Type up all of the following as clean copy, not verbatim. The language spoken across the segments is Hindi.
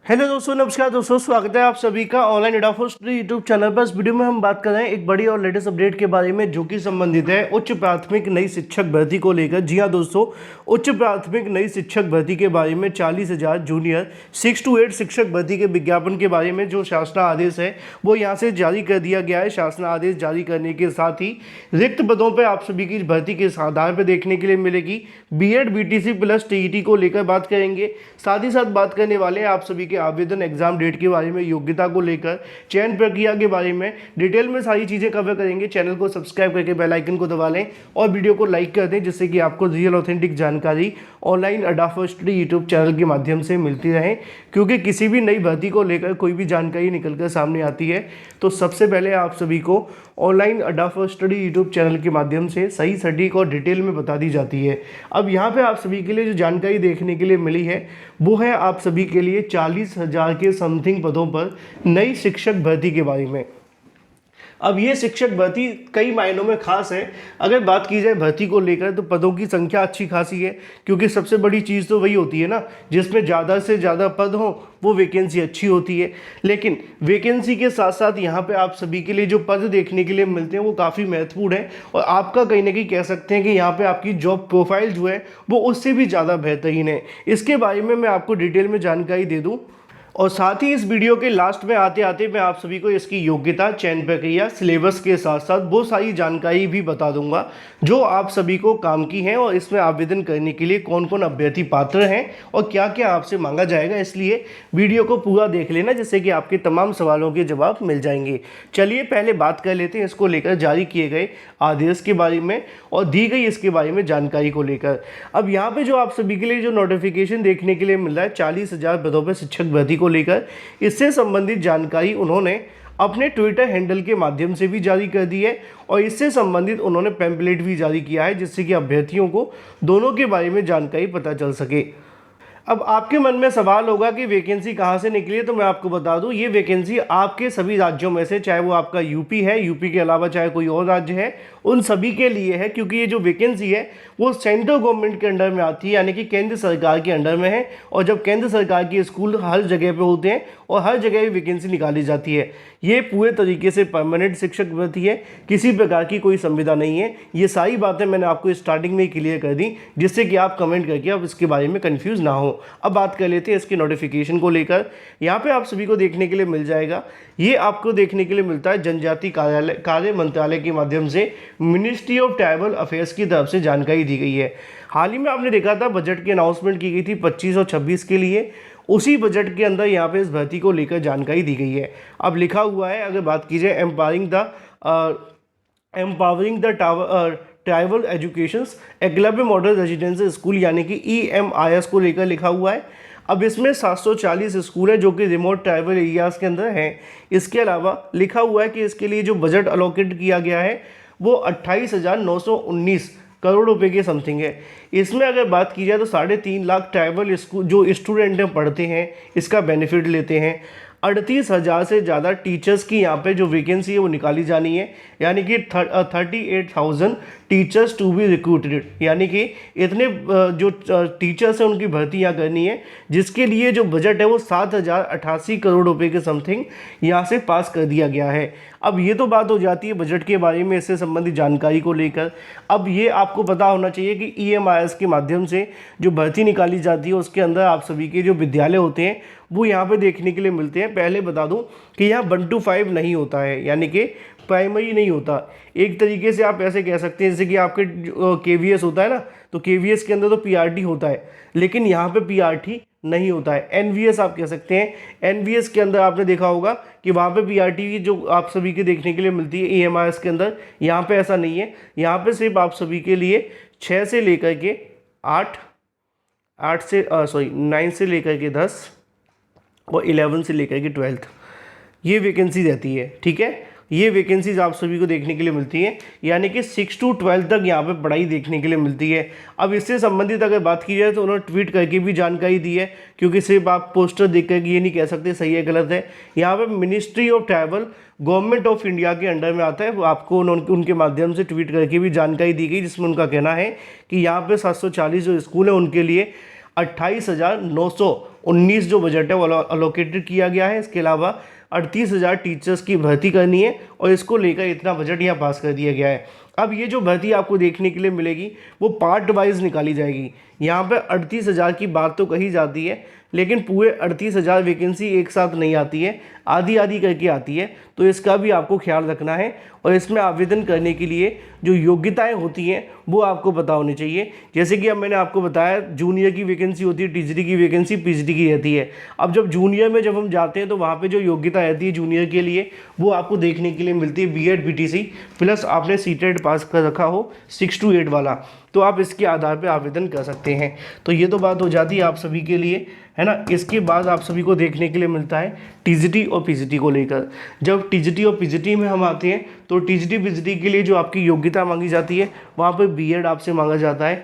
हेलो दोस्तों, नमस्कार दोस्तों, स्वागत है आप सभी का ऑनलाइन एडाफोर स्टडी यूट्यूब चैनल पर। इस वीडियो में हम बात कर रहे हैं एक बड़ी और लेटेस्ट अपडेट के बारे में जो कि संबंधित है उच्च प्राथमिक नई शिक्षक भर्ती को लेकर। जी हाँ दोस्तों, उच्च प्राथमिक नई शिक्षक भर्ती के बारे में 40,000 जूनियर 6 to 8 शिक्षक भर्ती के विज्ञापन के बारे में जो शासन आदेश है वो यहाँ से जारी कर दिया गया है। शासन आदेश जारी करने के साथ ही रिक्त पदों पर आप सभी की भर्ती के आधार पर देखने के लिए मिलेगी। बीएड बीटीसी प्लस टीईटी को लेकर बात करेंगे। साथ ही साथ बात करने वाले हैं आप सभी आवेदन एग्जाम डेट के बारे में, योग्यता को लेकर, चयन प्रक्रिया के बारे में डिटेल में सारी चीजें कवर करेंगे। चैनल को सब्सक्राइब करके बेल आइकन को दबा लें और वीडियो को लाइक कर दें जिससे कि आपको रियल ऑथेंटिक जानकारी ऑनलाइन एडाफोर स्टडी यूट्यूब चैनल के माध्यम से मिलती रहे। क्योंकि किसी भी नई भर्ती को लेकर कोई भी जानकारी निकलकर सामने आती है तो सबसे पहले आप सभी को ऑनलाइन एडाफोर स्टडी यूट्यूब चैनल के माध्यम से सही सटीक और डिटेल में बता दी जाती है। अब यहाँ पे आप सभी के लिए जो जानकारी देखने के लिए मिली है वो है आप सभी के लिए 40,000 के समथिंग पदों पर नई शिक्षक भर्ती के बारे में। अब ये शिक्षक भर्ती कई मायनों में खास है। अगर बात की जाए भर्ती को लेकर तो पदों की संख्या अच्छी खासी है, क्योंकि सबसे बड़ी चीज़ तो वही होती है ना, जिसमें ज़्यादा से ज़्यादा पद हो वो वैकेंसी अच्छी होती है। लेकिन वैकेंसी के साथ साथ यहाँ पे आप सभी के लिए जो पद देखने के लिए मिलते हैं वो काफ़ी महत्वपूर्ण है और आपका कहीं ना कहीं कह सकते हैं कि यहाँ पे आपकी जॉब प्रोफाइल जो है वो उससे भी ज़्यादा बेहतरीन है। इसके बारे में मैं आपको डिटेल में जानकारी दे दूँ और साथ ही इस वीडियो के लास्ट में आते आते मैं आप सभी को इसकी योग्यता, चयन प्रक्रिया, सिलेबस के साथ साथ वो सारी जानकारी भी बता दूंगा जो आप सभी को काम की है और इसमें आवेदन करने के लिए कौन कौन अभ्यर्थी पात्र हैं और क्या क्या आपसे मांगा जाएगा। इसलिए वीडियो को पूरा देख लेना जिससे कि आपके तमाम सवालों के जवाब मिल जाएंगे। चलिए पहले बात कर लेते हैं इसको लेकर जारी किए गए आदेश के बारे में और दी गई इसके बारे में जानकारी को लेकर। अब यहाँ पे जो आप सभी के लिए जो नोटिफिकेशन देखने के लिए मिल रहा है 40,000 पदों पर शिक्षक भर्ती को लेकर, इससे संबंधित जानकारी उन्होंने अपने ट्विटर हैंडल के माध्यम से भी जारी कर दी है और इससे संबंधित उन्होंने पैम्पलेट भी जारी किया है जिससे कि अभ्यर्थियों को दोनों के बारे में जानकारी पता चल सके। अब आपके मन में सवाल होगा कि वैकेंसी कहाँ से निकली है, तो मैं आपको बता दूं ये वैकेंसी आपके सभी राज्यों में से, चाहे वो आपका यूपी है, यूपी के अलावा चाहे कोई और राज्य है, उन सभी के लिए है। क्योंकि ये जो वैकेंसी है वो सेंट्रल गवर्नमेंट के अंडर में आती है, यानी कि केंद्र सरकार के अंडर में है। और जब केंद्र सरकार के स्कूल हर जगह पे होते हैं और हर जगह वैकेंसी निकाली जाती है। ये पूरे तरीके से परमानेंट शिक्षक भर्ती है, किसी प्रकार की कोई संविदा नहीं है। ये सारी बातें मैंने आपको स्टार्टिंग में ही क्लियर कर दी जिससे कि आप कमेंट करके अब इसके बारे में कन्फ्यूज़ ना हो। अब बात कर लेते हैं इसके नोटिफिकेशन को लेकर। यहाँ पे आप सभी को देखने के लिए मिल जाएगा, ये आपको देखने के लिए मिलता है जनजाति कार्य मंत्रालय के माध्यम से मिनिस्ट्री ऑफ ट्राइबल अफेयर्स की तरफ से जानकारी दी गई है। हाल ही में आपने देखा था बजट की अनाउंसमेंट की गई थी 25 और 26 के लिए, उसी बजट के अंदर यहाँ पे इस भर्ती को लेकर जानकारी दी गई है। अब लिखा हुआ है, अगर बात की जाए empowering the tribal educations Eklavya model residential school यानी कि EMIS को लेकर लिखा हुआ है। अब इसमें 740 स्कूल हैं जो कि रिमोट ट्राइबल एरियाज़ के अंदर हैं। इसके अलावा लिखा हुआ है कि इसके लिए जो बजट अलोकेट किया गया है वो 28,919 करोड़ रुपए के समथिंग है। इसमें अगर बात की जाए तो 3.5 लाख ट्राइबल स्कूल जो स्टूडेंट हैं पढ़ते हैं इसका बेनिफिट लेते हैं। 38,000 से ज़्यादा टीचर्स की यहाँ पे जो वैकेंसी है वो निकाली जानी है, यानी कि 38,000 टीचर्स टू बी रिक्रूटेड, यानी कि इतने जो टीचर्स हैं उनकी भर्ती यहाँ करनी है, जिसके लिए जो बजट है वो 7,088 करोड़ रुपए के समथिंग यहाँ से पास कर दिया गया है। अब ये तो बात हो जाती है बजट के बारे में, इससे संबंधित जानकारी को लेकर। अब ये आपको पता होना चाहिए कि EMIS के माध्यम से जो भर्ती निकाली जाती है उसके अंदर आप सभी के जो विद्यालय होते हैं वो यहाँ पे देखने के लिए मिलते हैं। पहले बता दूं कि यहाँ 1 to 5 नहीं होता है, यानी कि प्राइमरी नहीं होता। एक तरीके से आप ऐसे कह सकते हैं जैसे कि आपके KVS होता है ना, तो KVS के अंदर तो PRT होता है, लेकिन यहाँ पे PRT नहीं होता है। NVS आप कह सकते हैं। NVS के अंदर आपने देखा होगा कि वहाँ पे PRT जो आप सभी के देखने के लिए मिलती है EMIS के अंदर, यहाँ पे ऐसा नहीं है। यहाँ पे सिर्फ आप सभी के लिए 6 से लेकर के 9 से लेकर के 10 और 11 से लेकर के 12 ये वैकेंसी रहती है। ठीक है, ये वैकेंसीज आप सभी को देखने के लिए मिलती है, यानी कि 6 to 12 तक यहाँ पे पढ़ाई देखने के लिए मिलती है। अब इससे संबंधित अगर बात की जाए तो उन्होंने ट्वीट करके भी जानकारी दी है, क्योंकि सिर्फ आप पोस्टर देख कर ये नहीं कह सकते सही है गलत है। यहाँ पे ministry of tribal government of India के अंडर में आता है, वो आपको उनके माध्यम से ट्वीट करके भी जानकारी दी गई, जिसमें उनका कहना है कि यहाँ पे 740 जो स्कूल है उनके लिए 28,900 19 जो बजट है वो अलोकेटेड किया गया है। इसके अलावा 38,000 टीचर्स की भर्ती करनी है और इसको लेकर इतना बजट यहाँ पास कर दिया गया है। अब ये जो भर्ती आपको देखने के लिए मिलेगी वो पार्ट वाइज निकाली जाएगी। यहाँ पर 38,000 की बात तो कही जाती है, लेकिन पूरे 38,000 वैकेंसी एक साथ नहीं आती है, आधी आधी करके आती है, तो इसका भी आपको ख्याल रखना है। और इसमें आवेदन करने के लिए जो योग्यताएं होती हैं वो आपको पता होनी चाहिए। जैसे कि अब मैंने आपको बताया, जूनियर की वैकेंसी होती है, टीचर की वैकेंसी पीजीटी की रहती है। अब जब जूनियर में जब हम जाते हैं तो वहाँ पे जो योग्यता रहती है जूनियर के लिए वो आपको देखने के लिए मिलती है बीएड बीटीसी प्लस आपने सीटेट पास कर रखा हो 6 to 8 वाला, तो आप इसके आधार पर आवेदन कर सकते हैं। तो ये तो बात हो जाती है आप सभी के लिए, है ना। इसके बाद आप सभी को देखने के लिए मिलता है टीजीटी और पीजीटी को लेकर। जब टीजीटी और पीजीटी में हम आते हैं तो टीजीटी पीजीटी के लिए जो आपकी योग्यता मांगी जाती है वहाँ पर बीएड आपसे मांगा जाता है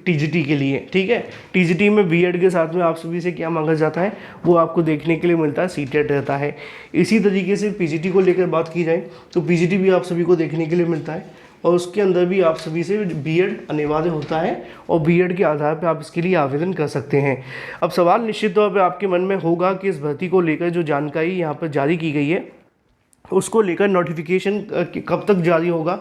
टीजीटी के लिए, ठीक है। टीजीटी में बीएड के साथ में आप सभी से क्या मांगा जाता है वो आपको देखने के लिए मिलता है, सीटेट रहता है। इसी तरीके से पीजीटी को लेकर बात की जाए तो पीजीटी भी आप सभी को देखने के लिए मिलता है और उसके अंदर भी आप सभी से बीएड अनिवार्य होता है और बीएड के आधार पर आप इसके लिए आवेदन कर सकते हैं। अब सवाल निश्चित तौर पर आपके मन में होगा कि इस भर्ती को लेकर जो जानकारी यहाँ पर जारी की गई है उसको लेकर नोटिफिकेशन कब तक जारी होगा,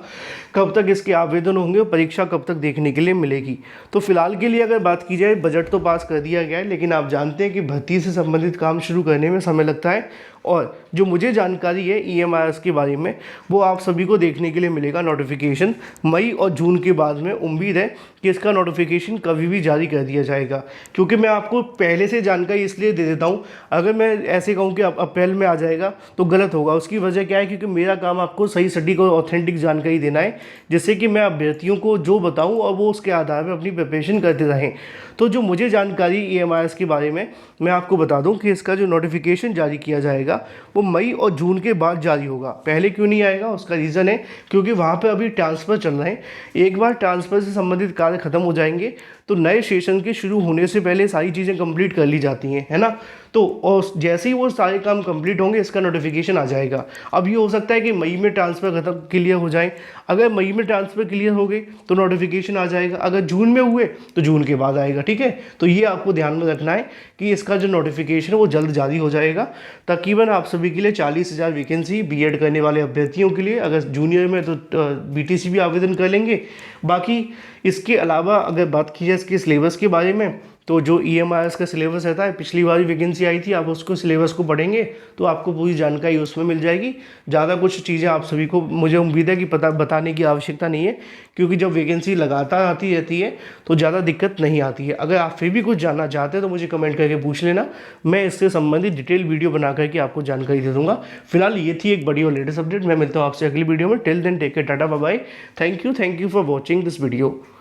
कब तक इसके आवेदन होंगे और परीक्षा कब तक देखने के लिए मिलेगी। तो फिलहाल के लिए अगर बात की जाए, बजट तो पास कर दिया गया है, लेकिन आप जानते हैं कि भर्ती से संबंधित काम शुरू करने में समय लगता है। और जो मुझे जानकारी है ईएमआईएस के बारे में वो आप सभी को देखने के लिए मिलेगा नोटिफिकेशन मई और जून के बाद में। उम्मीद है कि इसका नोटिफिकेशन कभी भी जारी कर दिया जाएगा, क्योंकि मैं आपको पहले से जानकारी इसलिए दे देता हूँ। अगर मैं ऐसे कहूँ कि अप्रैल में आ जाएगा तो गलत होगा। उसकी वजह क्या है, क्योंकि मेरा काम आपको सही सटीक और ऑथेंटिक जानकारी देना है, जिससे कि मैं अभ्यर्थियों को जो बताऊँ और वो उसके आधार पर अपनी प्रिपरेशन करते रहें। तो जो मुझे जानकारी ईएमआईएस के बारे में, मैं आपको बता दूं कि इसका जो नोटिफिकेशन जारी किया जाएगा वो मई और जून के बाद जारी होगा। पहले क्यों नहीं आएगा, उसका रीज़न है क्योंकि वहाँ पे अभी ट्रांसफ़र चल रहे हैं। एक बार ट्रांसफ़र से संबंधित कार्य खत्म हो जाएंगे तो नए सेशन के शुरू होने से पहले सारी चीज़ें कंप्लीट कर ली जाती हैं, है ना। तो और जैसे ही वो सारे काम कंप्लीट होंगे इसका नोटिफिकेशन आ जाएगा। अब ये हो सकता है कि मई में ट्रांसफ़र खत्म क्लियर हो जाए। अगर मई में ट्रांसफ़र क्लियर हो गए तो नोटिफिकेशन आ जाएगा, अगर जून में हुए तो जून के बाद आएगा, ठीक है। तो ये आपको ध्यान में रखना है कि इसका जो नोटिफिकेशन है वो जल्द जारी हो जाएगा। तकरीबन आप सभी के लिए 40,000 वैकेंसी बीएड करने वाले अभ्यर्थियों के लिए, अगर जूनियर में तो बीटीसी भी आवेदन कर लेंगे। बाकी इसके अलावा अगर बात की जाए इसके सिलेबस के बारे में, तो जो ईएमआईएस का सिलेबस रहता है, पिछली बार वैकेंसी आई थी, आप उसको सिलेबस को पढ़ेंगे तो आपको पूरी जानकारी उसमें मिल जाएगी। ज़्यादा कुछ चीज़ें आप सभी को मुझे उम्मीद है कि बताने की आवश्यकता नहीं है, क्योंकि जब वैकेंसी लगातार आती रहती है तो ज़्यादा दिक्कत नहीं आती है। अगर आप फिर भी कुछ जानना चाहते हैं तो मुझे कमेंट करके पूछ लेना, मैं इससे संबंधित डिटेल वीडियो बना करके आपको जानकारी दे दूँगा। फिलहाल ये थी एक बड़ी और लेटेस्ट अपडेट। मैं मिलता हूँ आपसे अगली वीडियो में। Till then take care, tata bye bye. Thank you for watching this video.